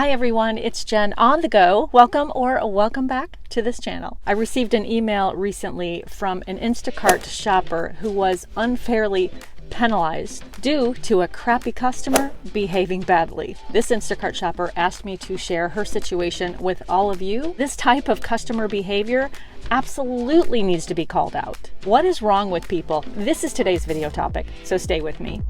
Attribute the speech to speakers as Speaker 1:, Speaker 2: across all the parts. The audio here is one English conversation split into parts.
Speaker 1: Hi everyone, it's Jen on the go. Welcome or welcome back to this channel. I received an email recently from an Instacart shopper who was unfairly penalized due to a crappy customer behaving badly. This Instacart shopper asked me to share her situation with all of you. This type of customer behavior absolutely needs to be called out. What is wrong with people? This is today's video topic, so stay with me.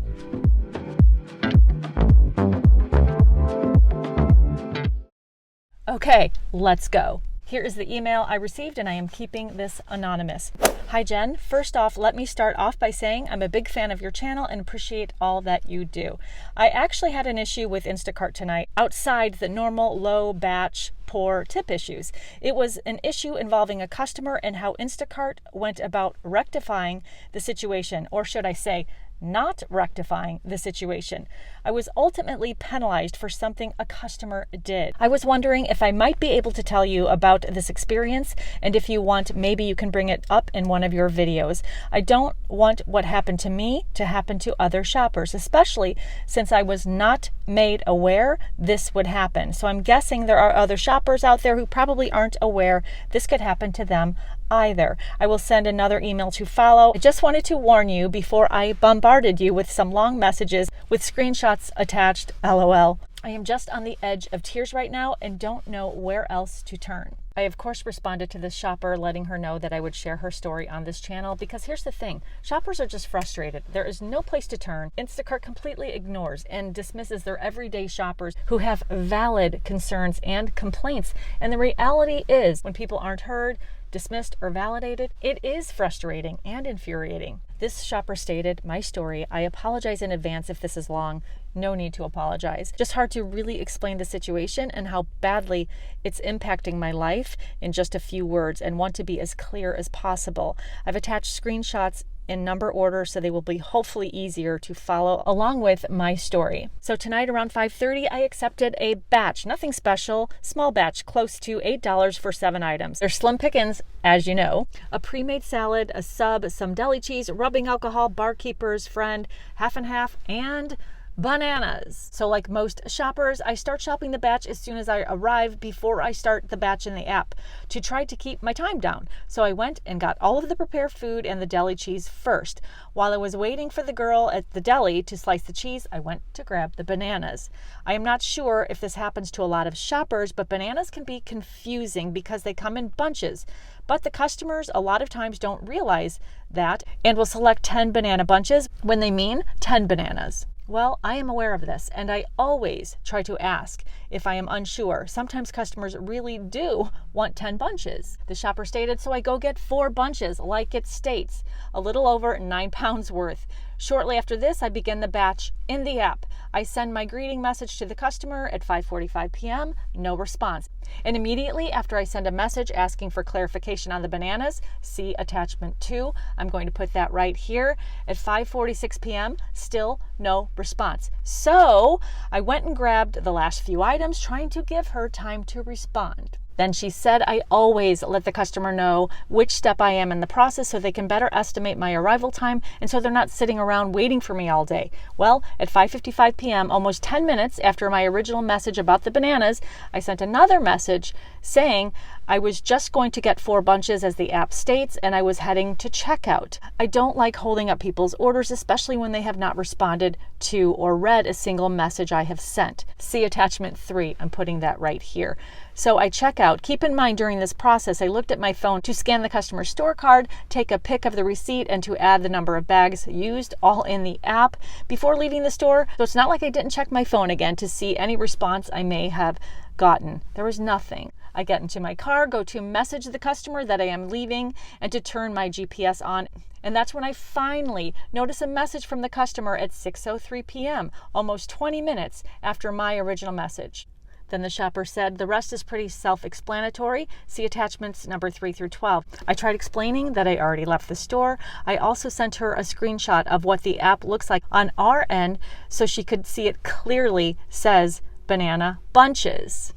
Speaker 1: Okay, let's go. Here is the email I received, and I am keeping this anonymous. Hi Jen, first off, let me start off by saying I'm a big fan of your channel and appreciate all that you do. I actually had an issue with Instacart tonight outside the normal low batch poor tip issues. It was an issue involving a customer and how Instacart went about rectifying the situation, or should I say, not rectifying the situation. I was ultimately penalized for something a customer did. I was wondering if I might be able to tell you about this experience, and if you want, maybe you can bring it up in one of your videos. I don't want what happened to me to happen to other shoppers, especially since I was not made aware this would happen. So I'm guessing there are other shoppers out there who probably aren't aware this could happen to them either. I will send another email to follow. I just wanted to warn you before I bombarded you with some long messages with screenshots attached, LOL. I am just on the edge of tears right now and don't know where else to turn. I of course responded to this shopper letting her know that I would share her story on this channel, because here's the thing, shoppers are just frustrated. There is no place to turn. Instacart completely ignores and dismisses their everyday shoppers who have valid concerns and complaints. And the reality is, when people aren't heard, dismissed, or validated, it is frustrating and infuriating. This shopper stated, my story, I apologize in advance if this is long. No need to apologize. Just hard to really explain the situation and how badly it's impacting my life in just a few words, and want to be as clear as possible. I've attached screenshots in number order so they will be hopefully easier to follow along with my story. So tonight around 5:30, I accepted a batch, nothing special, small batch, close to $8 for 7 items. They're slim pickings, as you know. A pre-made salad, a sub, some deli cheese, rubbing alcohol, barkeeper's friend, half and half, and bananas. So like most shoppers, I start shopping the batch as soon as I arrive before I start the batch in the app to try to keep my time down. So I went and got all of the prepared food and the deli cheese first. While I was waiting for the girl at the deli to slice the cheese, I went to grab the bananas. I am not sure if this happens to a lot of shoppers, but bananas can be confusing because they come in bunches. But the customers a lot of times don't realize that and will select 10 banana bunches when they mean 10 bananas. Well, I am aware of this, and I always try to ask if I am unsure. Sometimes customers really do want 10 bunches. The shopper stated, so I go get 4 bunches, like it states, a little over 9 pounds worth. Shortly after this, I begin the batch in the app. I send my greeting message to the customer at 5:45 p.m., no response. And immediately after I send a message asking for clarification on the bananas, see attachment 2, I'm going to put that right here, at 5:46 p.m., still no response. So I went and grabbed the last few items, trying to give her time to respond. Then she said, I always let the customer know which step I am in the process so they can better estimate my arrival time, and so they're not sitting around waiting for me all day. Well, at 5:55 p.m., almost 10 minutes after my original message about the bananas, I sent another message saying I was just going to get 4 bunches as the app states, and I was heading to checkout. I don't like holding up people's orders, especially when they have not responded to or read a single message I have sent. See attachment 3, I'm putting that right here. So I check out. Keep in mind, during this process, I looked at my phone to scan the customer's store card, take a pic of the receipt, and to add the number of bags used, all in the app, before leaving the store. So it's not like I didn't check my phone again to see any response I may have gotten. There was nothing. I get into my car, go to message the customer that I am leaving, and to turn my GPS on. And that's when I finally notice a message from the customer at 6:03 p.m., almost 20 minutes after my original message. Then the shopper said, the rest is pretty self-explanatory. See attachments number 3 through 12. I tried explaining that I already left the store. I also sent her a screenshot of what the app looks like on our end so she could see it clearly says banana bunches.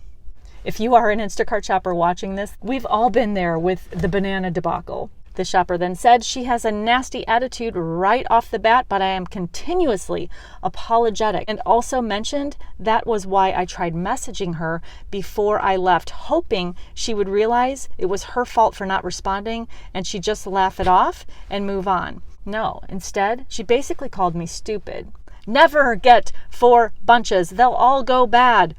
Speaker 1: If you are an Instacart shopper watching this, we've all been there with the banana debacle. The shopper then said she has a nasty attitude right off the bat, but I am continuously apologetic, and also mentioned that was why I tried messaging her before I left, hoping she would realize it was her fault for not responding and she'd just laugh it off and move on. No, instead, she basically called me stupid. Never get 4 bunches. They'll all go bad.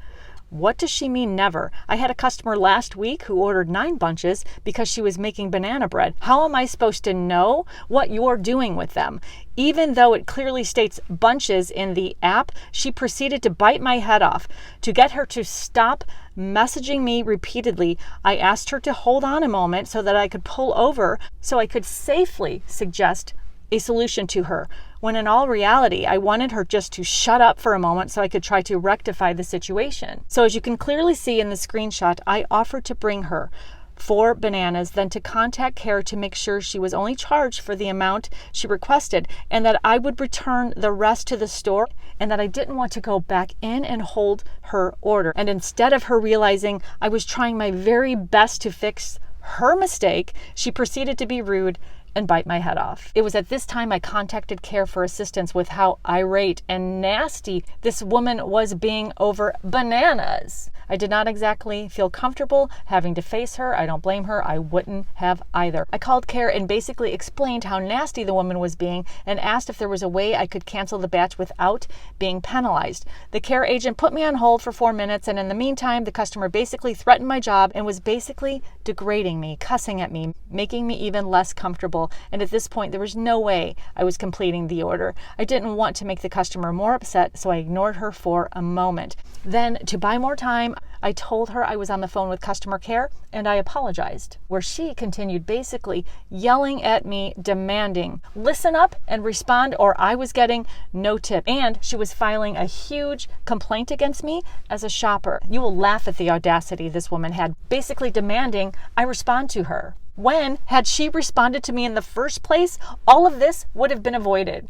Speaker 1: What does she mean never? I had a customer last week who ordered 9 bunches because she was making banana bread. How am I supposed to know what you're doing with them? Even though it clearly states bunches in the app, she proceeded to bite my head off. To get her to stop messaging me repeatedly, I asked her to hold on a moment so that I could pull over so I could safely suggest a solution to her, when in all reality, I wanted her just to shut up for a moment so I could try to rectify the situation. So as you can clearly see in the screenshot, I offered to bring her 4 bananas, then to contact care to make sure she was only charged for the amount she requested, and that I would return the rest to the store, and that I didn't want to go back in and hold her order. And instead of her realizing I was trying my very best to fix her mistake, she proceeded to be rude and bite my head off. It was at this time I contacted care for assistance with how irate and nasty this woman was being over bananas. I did not exactly feel comfortable having to face her. I don't blame her. I wouldn't have either. I called care and basically explained how nasty the woman was being and asked if there was a way I could cancel the batch without being penalized. The care agent put me on hold for 4 minutes, and in the meantime, the customer basically threatened my job and was basically degrading me, cussing at me, making me even less comfortable. And at this point, there was no way I was completing the order. I didn't want to make the customer more upset, so I ignored her for a moment. Then, to buy more time, I told her I was on the phone with customer care and I apologized, where she continued basically yelling at me, demanding, listen up and respond or I was getting no tip. And she was filing a huge complaint against me as a shopper. You will laugh at the audacity this woman had, basically demanding I respond to her. When, had she responded to me in the first place, all of this would have been avoided.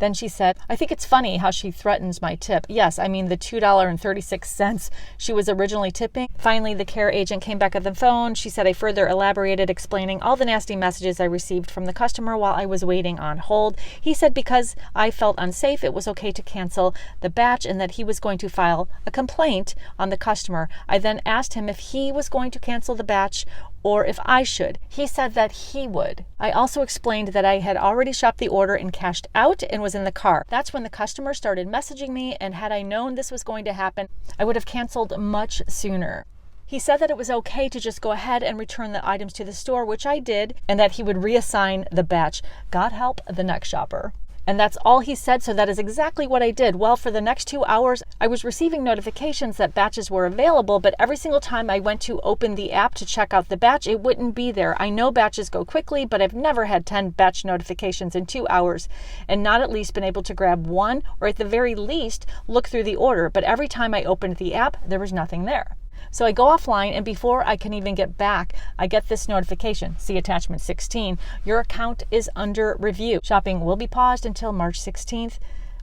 Speaker 1: Then she said, I think it's funny how she threatens my tip. Yes, I mean the $2.36 she was originally tipping. Finally, the care agent came back on the phone. She said I further elaborated, explaining all the nasty messages I received from the customer while I was waiting on hold. He said because I felt unsafe, it was okay to cancel the batch and that he was going to file a complaint on the customer. I then asked him if he was going to cancel the batch or if I should. He said that he would. I also explained that I had already shopped the order and cashed out and was in the car. That's when the customer started messaging me, and had I known this was going to happen, I would have canceled much sooner. He said that it was okay to just go ahead and return the items to the store, which I did, and that he would reassign the batch. God help the next shopper. And that's all he said, so that is exactly what I did. Well, for the next 2 hours, I was receiving notifications that batches were available, but every single time I went to open the app to check out the batch, it wouldn't be there. I know batches go quickly, but I've never had 10 batch notifications in 2 hours and not at least been able to grab one, or at the very least, look through the order. But every time I opened the app, there was nothing there. So I go offline, and before I can even get back, I get this notification. See attachment 16. Your account is under review. Shopping will be paused until March 16th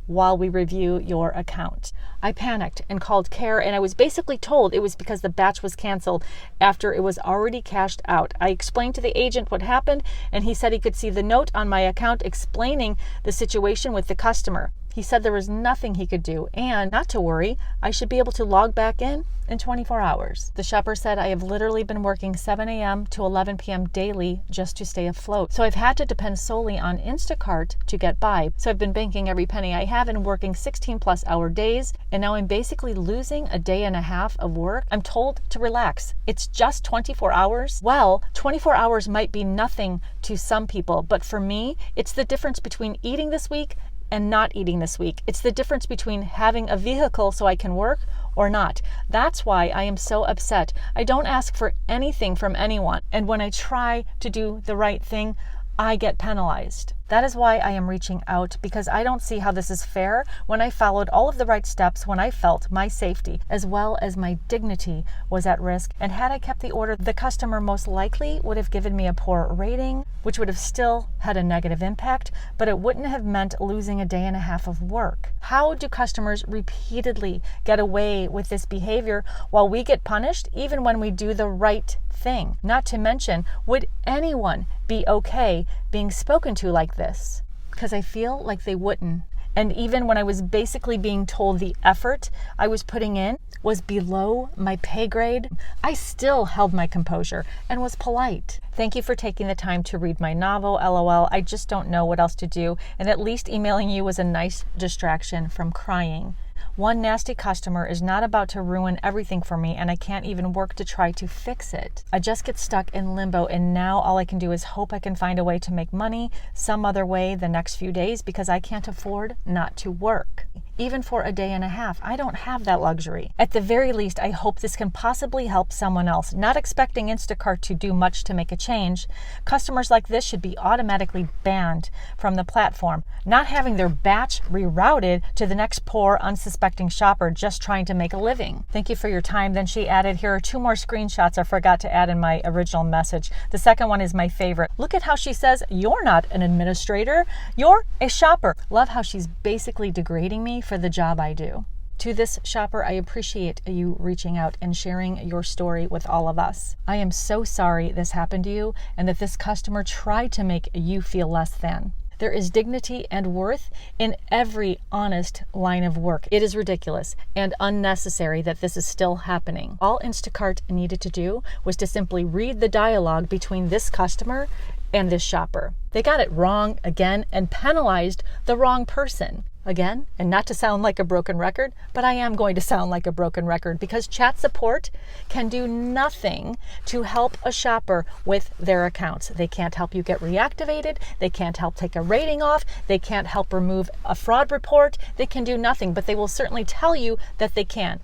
Speaker 1: while we review your account. I panicked and called care, and I was basically told it was because the batch was canceled after it was already cashed out. I explained to the agent what happened, and he said he could see the note on my account explaining the situation with the customer. He said there was nothing he could do, and not to worry, I should be able to log back in 24 hours. The shopper said I have literally been working 7 a.m. to 11 p.m. daily just to stay afloat. So I've had to depend solely on Instacart to get by. So I've been banking every penny I have and working 16 plus hour days, and now I'm basically losing a day and a half of work. I'm told to relax. It's just 24 hours. Well, 24 hours might be nothing to some people, but for me, it's the difference between eating this week and not eating this week. It's the difference between having a vehicle so I can work or not. That's why I am so upset. I don't ask for anything from anyone, and when I try to do the right thing, I get penalized. That is why I am reaching out, because I don't see how this is fair when I followed all of the right steps, when I felt my safety as well as my dignity was at risk. And had I kept the order, the customer most likely would have given me a poor rating, which would have still had a negative impact, but it wouldn't have meant losing a day and a half of work. How do customers repeatedly get away with this behavior while we get punished even when we do the right thing? Not to mention, would anyone be okay being spoken to like this? Because I feel like they wouldn't. And even when I was basically being told the effort I was putting in was below my pay grade, I still held my composure and was polite. Thank you for taking the time to read my novel, LOL. I just don't know what else to do, and at least emailing you was a nice distraction from crying. One nasty customer is not about to ruin everything for me, and I can't even work to try to fix it. I just get stuck in limbo, and now all I can do is hope I can find a way to make money some other way the next few days, because I can't afford not to work. Even for a day and a half, I don't have that luxury. At the very least, I hope this can possibly help someone else. Not expecting Instacart to do much to make a change, customers like this should be automatically banned from the platform, not having their batch rerouted to the next poor, unsuspecting shopper just trying to make a living. Thank you for your time. Then she added, here are 2 more screenshots I forgot to add in my original message. The second one is my favorite. Look at how she says, you're not an administrator, you're a shopper. Love how she's basically degrading me for the job I do. To this shopper, I appreciate you reaching out and sharing your story with all of us. I am so sorry this happened to you and that this customer tried to make you feel less than. There is dignity and worth in every honest line of work. It is ridiculous and unnecessary that this is still happening. All Instacart needed to do was to simply read the dialogue between this customer and this shopper. They got it wrong again and penalized the wrong person. Again, and not to sound like a broken record, but I am going to sound like a broken record, because chat support can do nothing to help a shopper with their accounts. They can't help you get reactivated. They can't help take a rating off. They can't help remove a fraud report. They can do nothing, but they will certainly tell you that they can.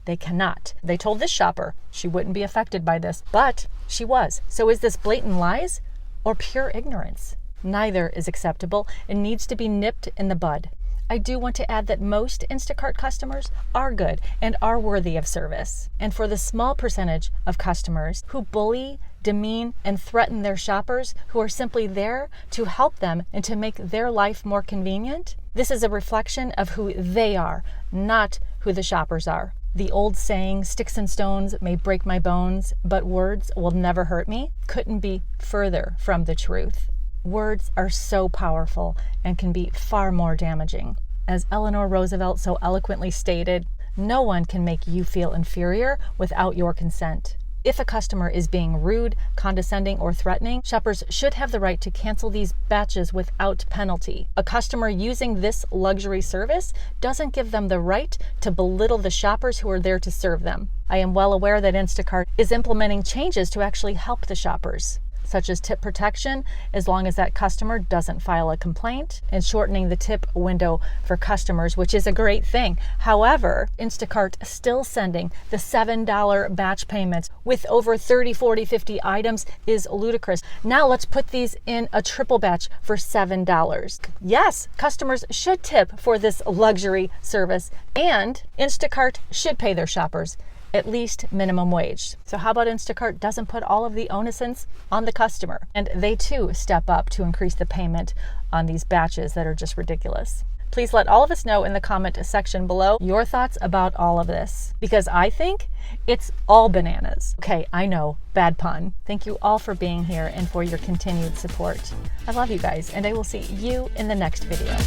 Speaker 1: They cannot. They told this shopper she wouldn't be affected by this, but she was. So is this blatant lies or pure ignorance? Neither is acceptable and needs to be nipped in the bud. I do want to add that most Instacart customers are good and are worthy of service. And for the small percentage of customers who bully, demean, and threaten their shoppers who are simply there to help them and to make their life more convenient, this is a reflection of who they are, not who the shoppers are. The old saying, sticks and stones may break my bones, but words will never hurt me, couldn't be further from the truth. Words are so powerful and can be far more damaging. As Eleanor Roosevelt so eloquently stated, no one can make you feel inferior without your consent. If a customer is being rude, condescending, or threatening, shoppers should have the right to cancel these batches without penalty. A customer using this luxury service doesn't give them the right to belittle the shoppers who are there to serve them. I am well aware that Instacart is implementing changes to actually help the shoppers, such as tip protection, as long as that customer doesn't file a complaint, and shortening the tip window for customers, which is a great thing. However, Instacart still sending the $7 batch payments with over 30, 40, 50 items is ludicrous. Now let's put these in a triple batch for $7. Yes, customers should tip for this luxury service, and Instacart should pay their shoppers at least minimum wage. So how about Instacart doesn't put all of the onus on the customer, and they too step up to increase the payment on these batches that are just ridiculous. Please let all of us know in the comment section below your thoughts about all of this, because I think it's all bananas. Okay, I know, bad pun. Thank you all for being here and for your continued support. I love you guys, and I will see you in the next video.